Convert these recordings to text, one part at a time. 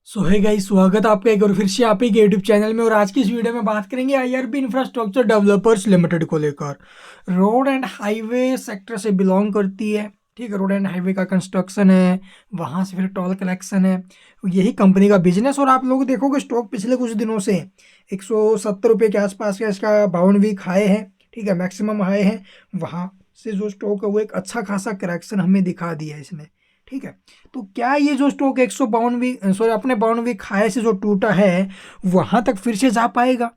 सो है गाइस, स्वागत है आपका एक और फिर से आप ही के यूट्यूब चैनल में। और आज की इस वीडियो में बात करेंगे आईआरबी इंफ्रास्ट्रक्चर डेवलपर्स लिमिटेड को लेकर। रोड एंड हाईवे सेक्टर से बिलोंग करती है। ठीक है, रोड एंड हाईवे का कंस्ट्रक्शन है, वहाँ से फिर टोल कलेक्शन है, यही कंपनी का बिजनेस। और आप लोग देखोगे स्टॉक पिछले कुछ दिनों से 170 रुपये के आसपास का इसका 52 वीक हाई है। ठीक है, मैक्सिमम हाई है। वहाँ से जो स्टॉक है वो एक अच्छा खासा करेक्शन हमें दिखा दिया है इसने। ठीक है, तो क्या ये जो स्टॉक 152 वीक सॉरी अपने 52 वीक हाई से जो टूटा है वहां तक फिर से जा पाएगा,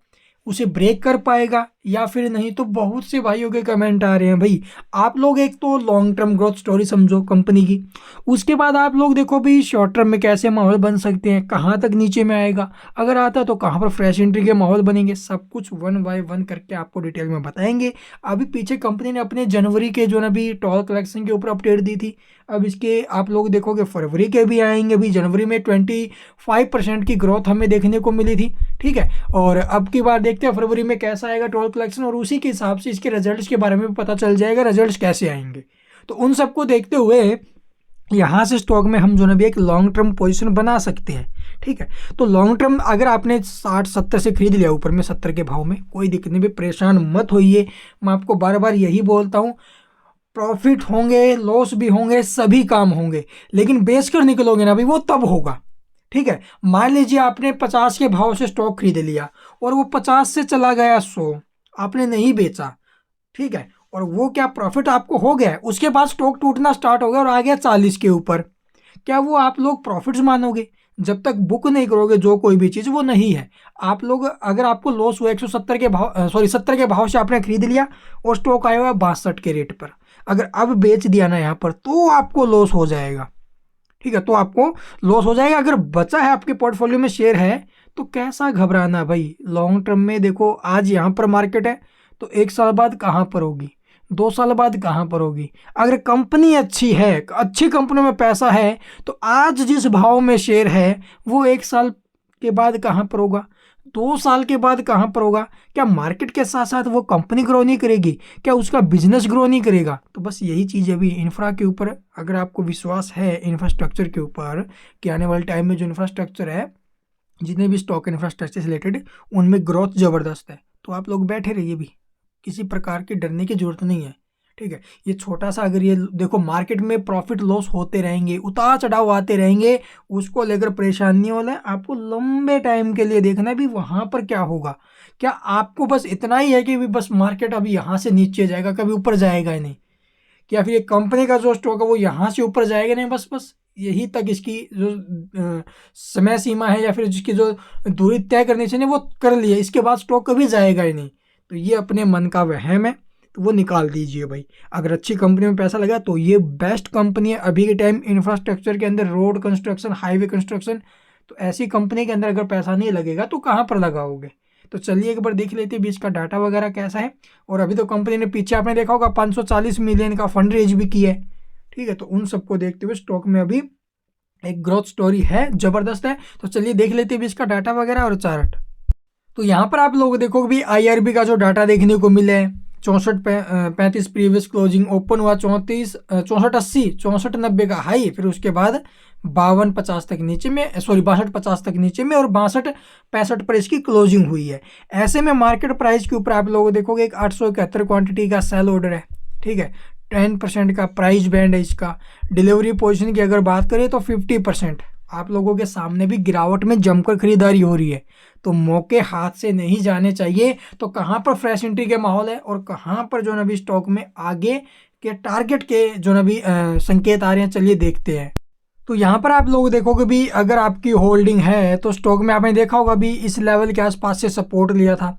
उसे ब्रेक कर पाएगा या फिर नहीं? तो बहुत से भाइयों के कमेंट आ रहे हैं भाई। आप लोग एक तो लॉन्ग टर्म ग्रोथ स्टोरी समझो कंपनी की, उसके बाद आप लोग देखो भाई शॉर्ट टर्म में कैसे माहौल बन सकते हैं, कहाँ तक नीचे में आएगा, अगर आता है तो कहाँ पर फ्रेश एंट्री के माहौल बनेंगे। सब कुछ वन बाय वन करके आपको डिटेल में बताएंगे। अभी पीछे कंपनी ने अपने जनवरी के जो ना भी टोल कलेक्शन के ऊपर अपडेट दी थी, अब इसके आप लोग देखोगे फरवरी के भी आएंगे। अभी जनवरी में 25% की ग्रोथ हमें देखने को मिली थी। ठीक है, और अब की बार देखते हैं फरवरी में कैसा आएगा टोल कलेक्शन, और उसी के हिसाब से इसके रिजल्ट्स के बारे में भी पता चल जाएगा रिजल्ट्स कैसे आएंगे। तो उन सबको देखते हुए यहाँ से स्टॉक में हम जो ना भी एक लॉन्ग टर्म पोजीशन बना सकते हैं। ठीक है, तो लॉन्ग टर्म अगर आपने 60-70 से खरीद लिया ऊपर में 70 के भाव में, कोई दिक्कत नहीं भी, परेशान मत होइए। मैं आपको बार बार यही बोलता हूँ, प्रॉफिट होंगे, लॉस भी होंगे, सभी काम होंगे, लेकिन बेच कर निकलोगे ना भाई वो तब होगा। ठीक है, मान लीजिए आपने 50 के भाव से स्टॉक खरीद लिया और वो 50 से चला गया 100, आपने नहीं बेचा। ठीक है, और वो क्या प्रॉफिट आपको हो गया, उसके बाद स्टॉक टूटना स्टार्ट हो गया और आ गया 40 के ऊपर, क्या वो आप लोग प्रॉफिट्स मानोगे? जब तक बुक नहीं करोगे जो कोई भी चीज़, वो नहीं है। आप लोग अगर आपको लॉस हुआ 170 के भाव 70 के भाव से आपने खरीद लिया और स्टॉक आया हुआ 62 के रेट पर, अगर अब बेच दिया ना यहाँ पर तो आपको लॉस हो जाएगा। ठीक है, तो आपको लॉस हो जाएगा। अगर बचा है आपके पोर्टफोलियो में शेयर है तो कैसा घबराना भाई। लॉन्ग टर्म में देखो, आज यहाँ पर मार्केट है तो 1 साल बाद कहाँ पर होगी, 2 साल बाद कहाँ पर होगी। अगर कंपनी अच्छी है, अच्छी कंपनियों में पैसा है, तो आज जिस भाव में शेयर है वो 1 साल के बाद कहाँ पर होगा, 2 साल के बाद कहाँ पर होगा। क्या मार्केट के साथ साथ वो कंपनी ग्रो नहीं करेगी, क्या उसका बिजनेस ग्रो नहीं करेगा? तो बस यही चीज़ है अभी इंफ्रा के ऊपर। अगर आपको विश्वास है इंफ्रास्ट्रक्चर के ऊपर कि आने वाले टाइम में जो इंफ्रास्ट्रक्चर है, जितने भी स्टॉक इंफ्रास्ट्रक्चर से रिलेटेड, उनमें ग्रोथ ज़बरदस्त है, तो आप लोग बैठे रहिए भी, किसी प्रकार की डरने की जरूरत नहीं है। ठीक है, ये छोटा सा अगर ये देखो, मार्केट में प्रॉफिट लॉस होते रहेंगे, उतार चढ़ाव आते रहेंगे, उसको लेकर परेशान नहीं होना है। आपको लंबे टाइम के लिए देखना है भी वहाँ पर क्या होगा। क्या आपको बस इतना ही है कि भी बस मार्केट अभी यहाँ से नीचे जाएगा, कभी ऊपर जाएगा ही नहीं, कि या फिर एक कंपनी का जो स्टॉक है वो यहाँ से ऊपर जाएगा नहीं, बस बस यही तक इसकी जो समय सीमा है या फिर जिसकी जो दूरी तय करनी चाहिए वो कर लिया, इसके बाद स्टॉक कभी जाएगा ही नहीं। तो ये अपने मन का वहम है, तो वो निकाल दीजिए भाई। अगर अच्छी कंपनी में पैसा लगा तो ये बेस्ट कंपनी है अभी के टाइम इंफ्रास्ट्रक्चर के अंदर, रोड कंस्ट्रक्शन, हाईवे कंस्ट्रक्शन। तो ऐसी कंपनी के अंदर अगर पैसा नहीं लगेगा तो कहाँ पर लगाओगे? तो चलिए एक बार देख लेते हैं बीच का डाटा वगैरह कैसा है। और अभी तो कंपनी ने पीछे आपने देखा होगा 540 मिलियन का फंड रेज भी किया है। ठीक है, तो उन सबको देखते हुए स्टॉक में अभी एक ग्रोथ स्टोरी है, जबरदस्त है। तो चलिए देख लेते हैं बीच का डाटा वगैरह और चार्ट। तो यहाँ पर आप लोग देखोगे भी आईआरबी का जो डाटा देखने को मिले है, 64-35 प्रीवियस क्लोजिंग, ओपन हुआ 64-80, 64-90 का हाई, फिर उसके बाद 52-50 तक नीचे में, सॉरी 62-50 तक नीचे में, और 62-65 पर इसकी क्लोजिंग हुई है। ऐसे में मार्केट प्राइस के ऊपर आप लोग देखोगे एक 871 क्वांटिटी का सेल ऑर्डर है। ठीक है, 10% का प्राइस बैंड है इसका। डिलीवरी पोजीशन की अगर बात करें तो 50%। आप लोगों के सामने भी गिरावट में जमकर खरीदारी हो रही है, तो मौके हाथ से नहीं जाने चाहिए। तो कहाँ पर फ्रेश एंट्री के माहौल है और कहाँ पर जो ना भी स्टॉक में आगे के टारगेट के जो ना भी संकेत आ रहे हैं, चलिए देखते हैं। तो यहाँ पर आप लोग देखोगे भी अगर आपकी होल्डिंग है तो स्टॉक में आपने देखा होगा भी इस लेवल के आसपास से सपोर्ट लिया था,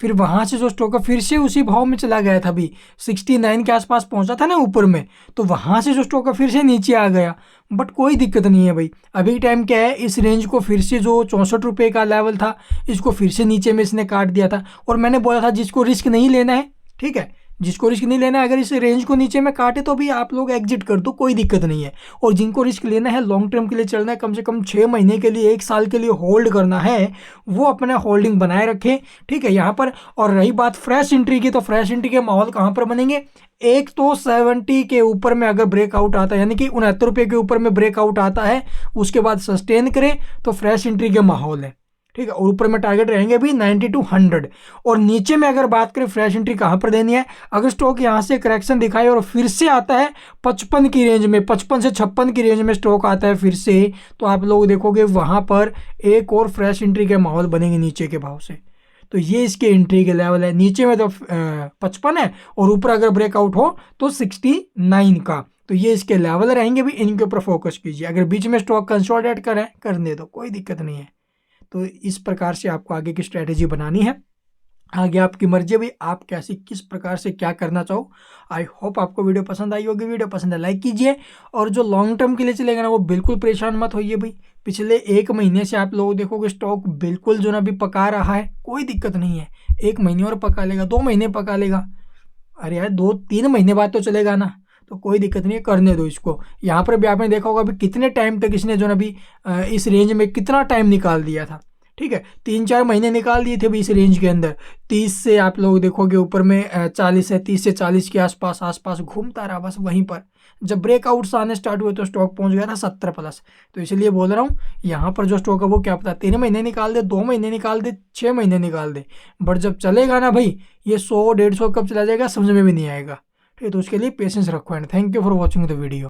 फिर वहाँ से जो स्टॉक है फिर से उसी भाव में चला गया था, भी 69 के आसपास पहुँचा था ना ऊपर में, तो वहाँ से जो स्टॉक है फिर से नीचे आ गया। बट कोई दिक्कत नहीं है भाई, अभी टाइम क्या है, इस रेंज को फिर से जो 64 रुपये का लेवल था इसको फिर से नीचे में इसने काट दिया था। और मैंने बोला था जिसको रिस्क नहीं लेना है, ठीक है, जिसको रिस्क नहीं लेना है, अगर इस रेंज को नीचे में काटे तो भी आप लोग एग्जिट कर दो, कोई दिक्कत नहीं है। और जिनको रिस्क लेना है, लॉन्ग टर्म के लिए चलना है, कम से कम 6 महीने के लिए, 1 साल के लिए होल्ड करना है, वो अपना होल्डिंग बनाए रखें, ठीक है यहाँ पर। और रही बात फ्रेश एंट्री की, तो फ्रेश एंट्री के माहौल कहाँ पर बनेंगे? एक तो 70 के ऊपर में अगर ब्रेकआउट आता है, यानी कि 69 रुपये के ऊपर में ब्रेकआउट आता है, उसके बाद सस्टेन करें तो फ्रेश एंट्री के माहौल है, ठीक है। और ऊपर में टारगेट रहेंगे भी 90 to 100। और नीचे में अगर बात करें फ्रेश एंट्री कहाँ पर देनी है, अगर स्टॉक यहाँ से करेक्शन दिखाए और फिर से आता है 55 की रेंज में, 55 से 56 की रेंज में स्टॉक आता है फिर से, तो आप लोग देखोगे वहाँ पर एक और फ्रेश एंट्री के माहौल बनेंगे नीचे के भाव से। तो ये इसके एंट्री के लेवल है। नीचे में तो 55 है और ऊपर अगर ब्रेकआउट हो तो 69 का, तो ये इसके लेवल रहेंगे भी, इनके ऊपर फोकस कीजिए। अगर बीच में स्टॉक कंसोलिडेट करें, करने दो, कोई दिक्कत नहीं है। तो इस प्रकार से आपको आगे की स्ट्रैटेजी बनानी है। आगे आपकी मर्जी है भाई, आप कैसी किस प्रकार से क्या करना चाहो। आई होप आपको वीडियो पसंद आई होगी। वीडियो पसंद है लाइक कीजिए, और जो लॉन्ग टर्म के लिए चलेगा ना, वो बिल्कुल परेशान मत होइए भाई। पिछले 1 महीने से आप लोग देखोगे स्टॉक बिल्कुल जो ना भी पका रहा है, कोई दिक्कत नहीं है। 1 महीने और पका लेगा, 2 महीने पका लेगा, अरे यार 2-3 महीने बाद तो चलेगा ना, तो कोई दिक्कत नहीं है, करने दो इसको। यहाँ पर भी आपने देखा होगा अभी कितने टाइम तक इसने जो ना भी इस रेंज में कितना टाइम निकाल दिया था, ठीक है, 3-4 महीने निकाल दिए थे भी इस रेंज के अंदर। 30 से आप लोग देखोगे ऊपर में 40 है, 30 से 40 के आसपास घूमता रहा बस वहीं पर। जब ब्रेकआउट्स आने स्टार्ट हुए तो स्टॉक पहुंच गया था 70 प्लस। तो इसलिए बोल रहा हूँ, यहाँ पर जो स्टॉक है वो क्या पता 3 महीने निकाल दे, 2 महीने निकाल दे, 6 महीने निकाल दे, बट जब चलेगा ना भाई, ये 100-150 कब चला जाएगा समझ में भी नहीं आएगा, ठीक है। तो उसके लिए पेशेंस रखो। And thank you for watching the video.